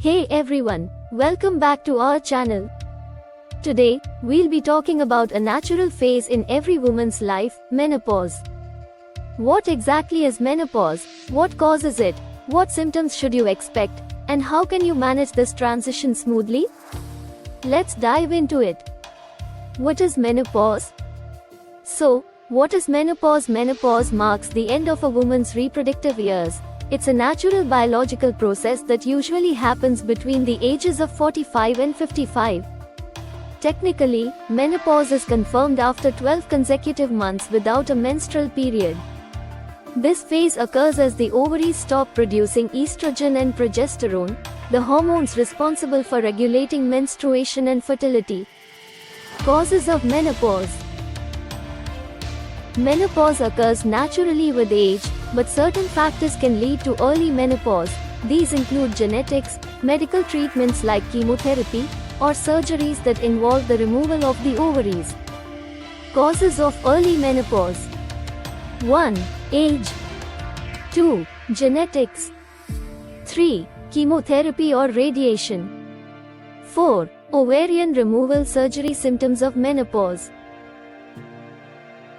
Hey everyone, welcome back to our channel. Today, we'll be talking about a natural phase in every woman's life, menopause. What exactly is menopause? What causes it? What symptoms should you expect? And how can you manage this transition smoothly? Let's dive into it. What is menopause? So, what is menopause? Menopause marks the end of a woman's reproductive years. It's a natural biological process that usually happens between the ages of 45 and 55. Technically, menopause is confirmed after 12 consecutive months without a menstrual period. This phase occurs as the ovaries stop producing estrogen and progesterone, the hormones responsible for regulating menstruation and fertility. Causes of menopause. Menopause occurs naturally with age, but certain factors can lead to early menopause. These include genetics, medical treatments like chemotherapy, or surgeries that involve the removal of the ovaries. Causes of early menopause. 1. Age. 2. Genetics. 3. Chemotherapy or radiation. 4. Ovarian removal surgery. Symptoms of menopause.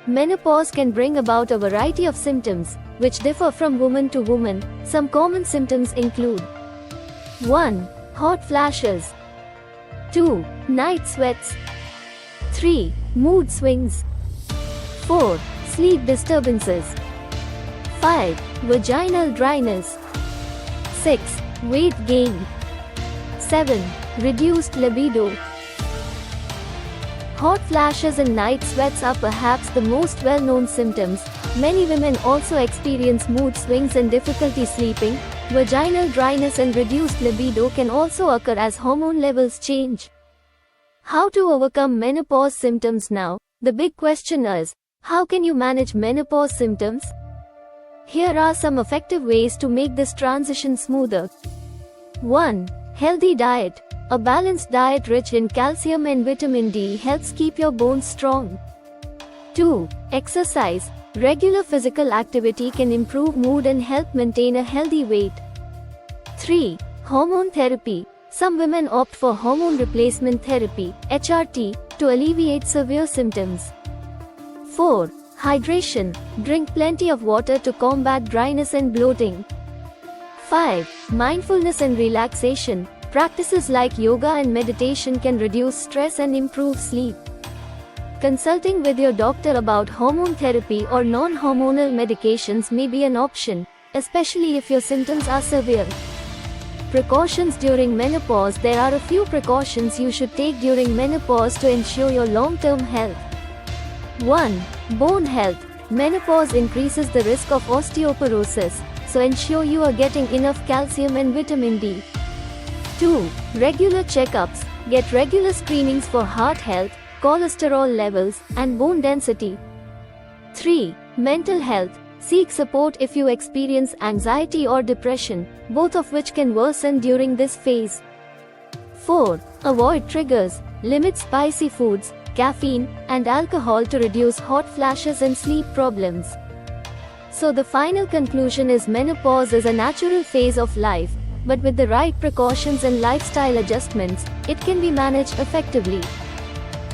Menopause can bring about a variety of symptoms, which differ from woman to woman. Some common symptoms include 1. Hot flashes. 2. Night sweats. 3. Mood swings. 4. Sleep disturbances. 5. Vaginal dryness. 6. Weight gain. 7. Reduced libido. Hot flashes and night sweats are perhaps the most well-known symptoms. Many women also experience mood swings and difficulty sleeping. Vaginal dryness and reduced libido can also occur as hormone levels change. How to overcome menopause symptoms now? The big question is, how can you manage menopause symptoms? Here are some effective ways to make this transition smoother. 1. Healthy diet. A balanced diet rich in calcium and vitamin D helps keep your bones strong. 2. Exercise. Regular physical activity can improve mood and help maintain a healthy weight. 3. Hormone therapy. Some women opt for hormone replacement therapy, HRT, to alleviate severe symptoms. 4. Hydration. Drink plenty of water to combat dryness and bloating. 5. Mindfulness and relaxation. Practices like yoga and meditation can reduce stress and improve sleep. Consulting with your doctor about hormone therapy or non-hormonal medications may be an option, especially if your symptoms are severe. Precautions during menopause. There are a few precautions you should take during menopause to ensure your long-term health. 1. Bone health. Menopause increases the risk of osteoporosis, so ensure you are getting enough calcium and vitamin D. 2. Regular checkups. Get regular screenings for heart health, cholesterol levels, and bone density. 3. Mental health. Seek support if you experience anxiety or depression, both of which can worsen during this phase. 4. Avoid triggers. Limit spicy foods, caffeine, and alcohol to reduce hot flashes and sleep problems. So the final conclusion is menopause is a natural phase of life, but with the right precautions and lifestyle adjustments, it can be managed effectively.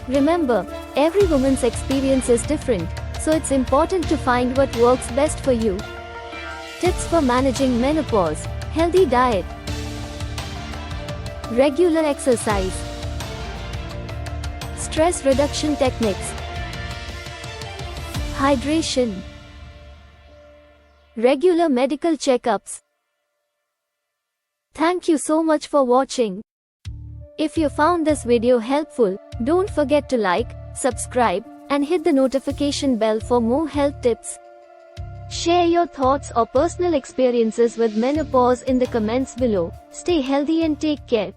Remember, every woman's experience is different, so it's important to find what works best for you. Tips for managing menopause: healthy diet, regular exercise, stress reduction techniques, hydration, regular medical checkups. Thank you so much for watching. If you found this video helpful, don't forget to like, subscribe, and hit the notification bell for more health tips. Share your thoughts or personal experiences with menopause in the comments below. Stay healthy and take care.